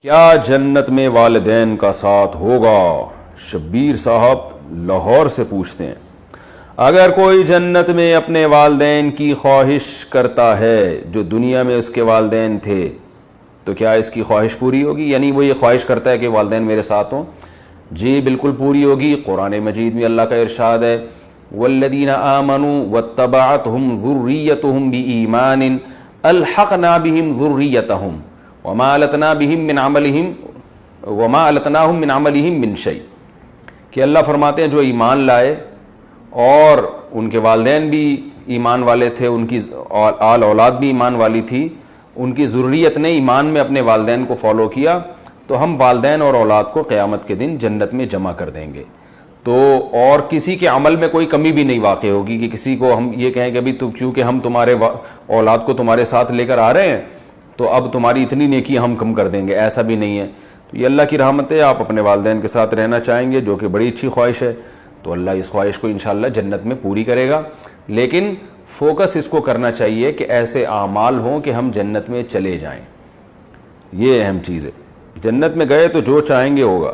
کیا جنت میں والدین کا ساتھ ہوگا؟ شبیر صاحب لاہور سے پوچھتے ہیں۔ اگر کوئی جنت میں اپنے والدین کی خواہش کرتا ہے جو دنیا میں اس کے والدین تھے تو کیا اس کی خواہش پوری ہوگی؟ یعنی وہ یہ خواہش کرتا ہے کہ والدین میرے ساتھ ہوں؟ جی بالکل پوری ہوگی۔ قرآن مجید میں اللہ کا ارشاد ہے والذین آمنوا واتبعتهم ذریتهم بإیمان الحقنا بهم ذریتهم وما التناهم من عملهم من شیء، کہ اللہ فرماتے ہیں جو ایمان لائے اور ان کے والدین بھی ایمان والے تھے، ان کی آل اولاد بھی ایمان والی تھی، ان کی ذریت نے ایمان میں اپنے والدین کو فالو کیا، تو ہم والدین اور اولاد کو قیامت کے دن جنت میں جمع کر دیں گے۔ تو اور کسی کے عمل میں کوئی کمی بھی نہیں واقع ہوگی کہ کسی کو ہم یہ کہیں کہ ابھی تو کیونکہ ہم تمہارے اولاد کو تمہارے ساتھ لے کر آ رہے ہیں تو اب تمہاری اتنی نیکی ہم کم کر دیں گے، ایسا بھی نہیں ہے۔ تو یہ اللہ کی رحمت ہے، آپ اپنے والدین کے ساتھ رہنا چاہیں گے جو کہ بڑی اچھی خواہش ہے، تو اللہ اس خواہش کو انشاءاللہ جنت میں پوری کرے گا، لیکن فوکس اس کو کرنا چاہیے کہ ایسے اعمال ہوں کہ ہم جنت میں چلے جائیں، یہ اہم چیز ہے۔ جنت میں گئے تو جو چاہیں گے ہوگا۔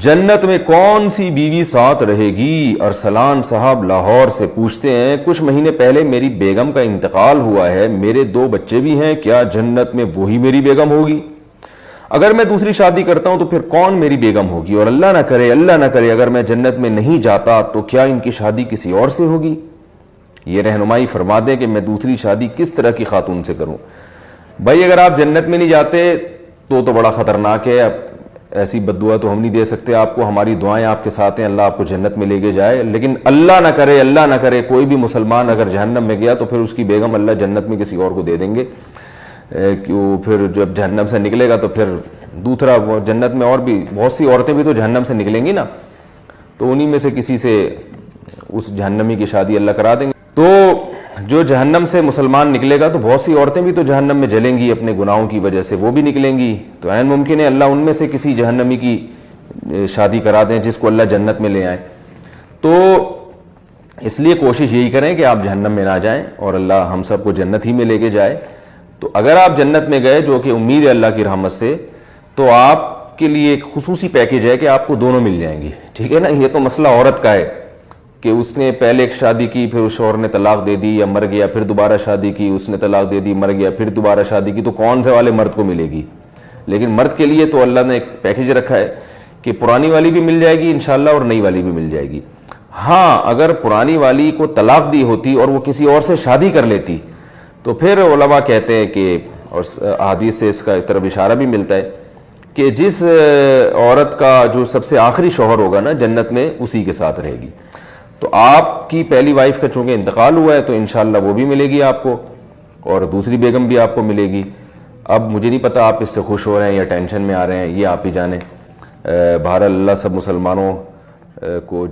جنت میں کون سی بیوی ساتھ رہے گی؟ ارسلان صاحب لاہور سے پوچھتے ہیں کچھ مہینے پہلے میری بیگم کا انتقال ہوا ہے، میرے 2 بچے بھی ہیں، کیا جنت میں وہی میری بیگم ہوگی؟ اگر میں دوسری شادی کرتا ہوں تو پھر کون میری بیگم ہوگی؟ اور اللہ نہ کرے اگر میں جنت میں نہیں جاتا تو کیا ان کی شادی کسی اور سے ہوگی؟ یہ رہنمائی فرما دیں کہ میں دوسری شادی کس طرح کی خاتون سے کروں۔ بھائی اگر آپ جنت میں نہیں جاتے تو بڑا خطرناک ہے، ایسی بد دعا تو ہم نہیں دے سکتے آپ کو، ہماری دعائیں آپ کے ساتھ ہیں، اللہ آپ کو جنت میں لے کے جائے، لیکن اللہ نہ کرے کوئی بھی مسلمان اگر جہنم میں گیا تو پھر اس کی بیگم اللہ جنت میں کسی اور کو دے دیں گے، پھر جب جہنم سے نکلے گا تو پھر دوسرا جنت میں اور بھی بہت سی عورتیں بھی تو جہنم سے نکلیں گی نا، تو انہی میں سے کسی سے اس جہنمی کی شادی اللہ کرا دیں گے۔ تو جو جہنم سے مسلمان نکلے گا تو بہت سی عورتیں بھی تو جہنم میں جلیں گی اپنے گناہوں کی وجہ سے، وہ بھی نکلیں گی، تو عین ممکن ہے اللہ ان میں سے کسی جہنمی کی شادی کرا دیں جس کو اللہ جنت میں لے آئیں۔ تو اس لیے کوشش یہی کریں کہ آپ جہنم میں نہ جائیں اور اللہ ہم سب کو جنت ہی میں لے کے جائے۔ تو اگر آپ جنت میں گئے جو کہ امید ہے اللہ کی رحمت سے، تو آپ کے لیے ایک خصوصی پیکیج ہے کہ آپ کو دونوں مل جائیں گی، ٹھیک ہے نا۔ یہ تو مسئلہ عورت کا ہے کہ اس نے پہلے ایک شادی کی، پھر اس شوہر نے طلاق دے دی یا مر گیا، پھر دوبارہ شادی کی، اس نے طلاق دے دی مر گیا، پھر دوبارہ شادی کی، تو کون سے والے مرد کو ملے گی؟ لیکن مرد کے لیے تو اللہ نے ایک پیکیج رکھا ہے کہ پرانی والی بھی مل جائے گی انشاءاللہ اور نئی والی بھی مل جائے گی۔ ہاں اگر پرانی والی کو طلاق دی ہوتی اور وہ کسی اور سے شادی کر لیتی تو پھر علماء کہتے ہیں کہ، اور احادیث سے اس کا ایک طرف اشارہ بھی ملتا ہے کہ جس عورت کا جو سب سے آخری شوہر ہوگا نا جنت میں اسی کے ساتھ رہے گی۔ تو آپ کی پہلی وائف کا چونکہ انتقال ہوا ہے تو انشاءاللہ وہ بھی ملے گی آپ کو، اور دوسری بیگم بھی آپ کو ملے گی۔ اب مجھے نہیں پتا آپ اس سے خوش ہو رہے ہیں یا ٹینشن میں آ رہے ہیں، یہ آپ ہی جانیں۔ بہرحال اللہ سب مسلمانوں کو